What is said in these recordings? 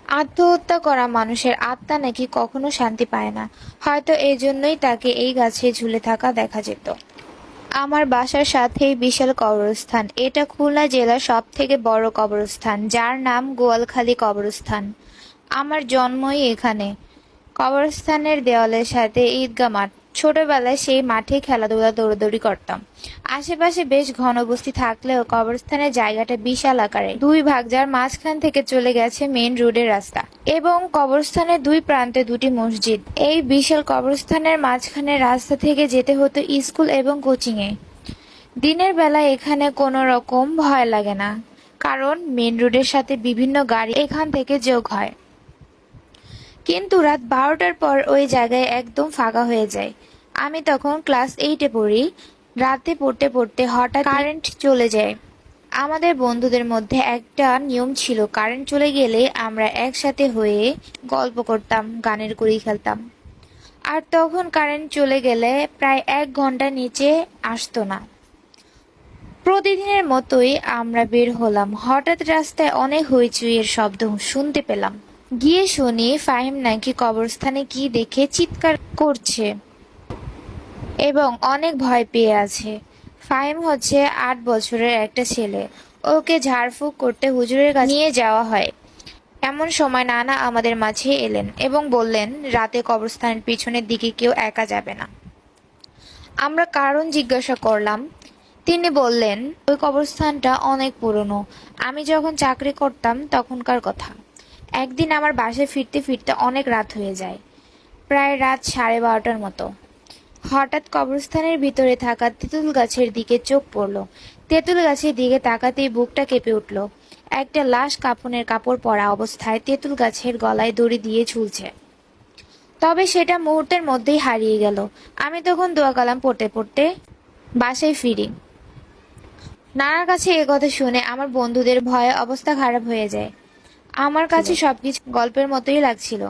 আত্মহত্যা করা মানুষের আত্মা নাকি কখনো শান্তি পায় না। হয়তো এই জন্যই তাকে এই গাছে ঝুলে থাকা দেখা যেত। আমার বাসার সাথেই বিশাল কবরস্থান। এটা খুলনা জেলার সব থেকে বড় কবরস্থান, যার নাম গোয়ালখালী কবরস্থান। আমার জন্মই এখানে। কবরস্থানের দেওয়ালের সাথে ঈদগাহ মাঠ। ছোটবেলায় সেই মাঠে খেলাধুলা দৌড়াদৌড়ি করতাম। আশেপাশে বেশ ঘনবস্তি থাকলেও কবরস্থানের জায়গাটা বিশাল আকারে দুই ভাগ, যার মাঝখান থেকে চলে গেছে মেইন রোডের রাস্তা এবং কবরস্থানের দুই প্রান্তে দুটি মসজিদ। এই বিশাল কবরস্থানের মাঝখানে রাস্তা থেকে যেতে হতো স্কুল এবং কোচিংয়ে। দিনের বেলা এখানে কোনো রকম ভয় লাগে না, কারণ মেইন রোডের সাথে বিভিন্ন গাড়ি এখান থেকে যোগ হয়। কিন্তু রাত 12টার পর ওই জায়গায় একদম ফাঁকা হয়ে যায়। আমি তখন ক্লাস 8-এ পড়ি। রাতে পড়তে পড়তে হঠাৎ কারেন্ট চলে যায়। আমাদের বন্ধুদের মধ্যে একটা নিয়ম ছিল, কারেন্ট চলে গেলে আমরা একসাথে হয়ে গল্প করতাম, গানের গুড়ি খেলতাম। আর তখন কারেন্ট চলে গেলে প্রায় 1 ঘন্টা নিচে আসতো না। প্রতিদিনের মতোই আমরা বের হলাম। হঠাৎ রাস্তায় অনেক হইচইয়ের শব্দ শুনতে পেলাম। গিয়ে শুনি ফাহিম নাকি কবরস্থানে কি দেখে চিৎকার করছে এবং অনেক ভয় পেয়ে আছে। ফাহিম হচ্ছে 8 বছরের একটা ছেলে। ওকে ঝাড়ফুঁক করতে হুজুরের কাছে নিয়ে যাওয়া হয়। এমন সময় নানা আমাদের মাঝে এলেন এবং বললেন, রাতে কবরস্থানের পিছনের দিকে কেউ একা যাবে না। আমরা কারণ জিজ্ঞাসা করলাম। তিনি বললেন, ওই কবরস্থানটা অনেক পুরনো। আমি যখন চাকরি করতাম তখনকার কথা। একদিন আমার বাসায় ফিরতে ফিরতে অনেক রাত হয়ে যায়, প্রায় রাত 12:30টার মতো। হঠাৎ কবরস্থানের ভিতরে থাকা তেঁতুল গাছের দিকে চোখ পড়ল। তেঁতুল গাছের দিকে তাকাতেই বুকটা কেঁপে উঠল। একটা লাশ কাফনের কাপড় পরা অবস্থায় তেঁতুল গাছের গলায় দড়ি দিয়ে ঝুলছে। তবে সেটা মুহূর্তের মধ্যেই হারিয়ে গেল। আমি তখন দোয়া কালাম পড়তে পড়তে বাসায় ফিরি। নানার কাছে এ কথা শুনে আমার বন্ধুদের ভয়ে অবস্থা খারাপ হয়ে যায়। আমার কাছে সবকিছু গল্পের মতোই লাগছিল।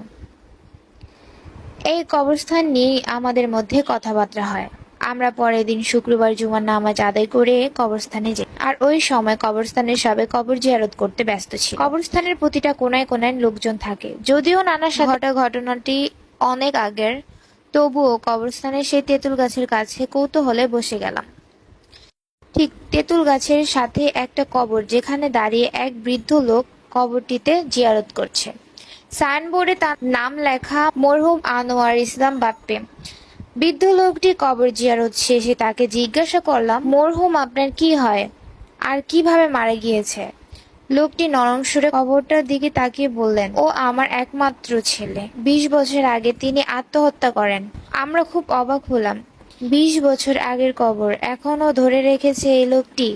এই কবরস্থান নিয়েই আমাদের মধ্যে কথাবার্তা হয়। আমরা পরের দিন শুক্রবার জুমার নামাজ আদায় করে কবরস্থানে যাই। আর ওই সময় কবরস্থানের সবাই কবর জিয়ারত করতে ব্যস্ত ছিল। কবরস্থানের প্রতিটা কোনায় কোনায় লোকজন থাকে। যদিও নানার সাথে ঘটা ঘটনাটি অনেক আগের, তবুও কবরস্থানের সেই তেঁতুল গাছের কাছে কৌতূহলে বসে গেলাম। ঠিক তেঁতুল গাছের সাথে একটা কবর, যেখানে দাঁড়িয়ে এক বৃদ্ধ লোক কবরটিতে জিয়ারত করছে। সাইনবোর্ডে তার নাম লেখা, মরহুম আনোয়ার ইসলাম বাপ্পি। বৃদ্ধ লোকটি কবর জিয়ারত শেষে তাকে জিজ্ঞাসা করলাম, মরহুম আপনার কি হয় আর কিভাবে মারা গিয়েছে? লোকটি নরম সুরে কবরটার দিকে তাকিয়ে বললেন, ও আমার একমাত্র ছেলে। 20 বছর আগে তিনি আত্মহত্যা করেন। আমরা খুব অবাক হলাম। 20 বছর আগের কবর এখনো ধরে রেখেছে এই লোকটি।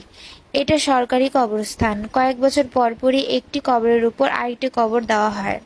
এটা সরকারি কবরস্থান। কয়েক বছর পর পরই একটি কবরের উপর আরেকটি কবর দেওয়া হয়।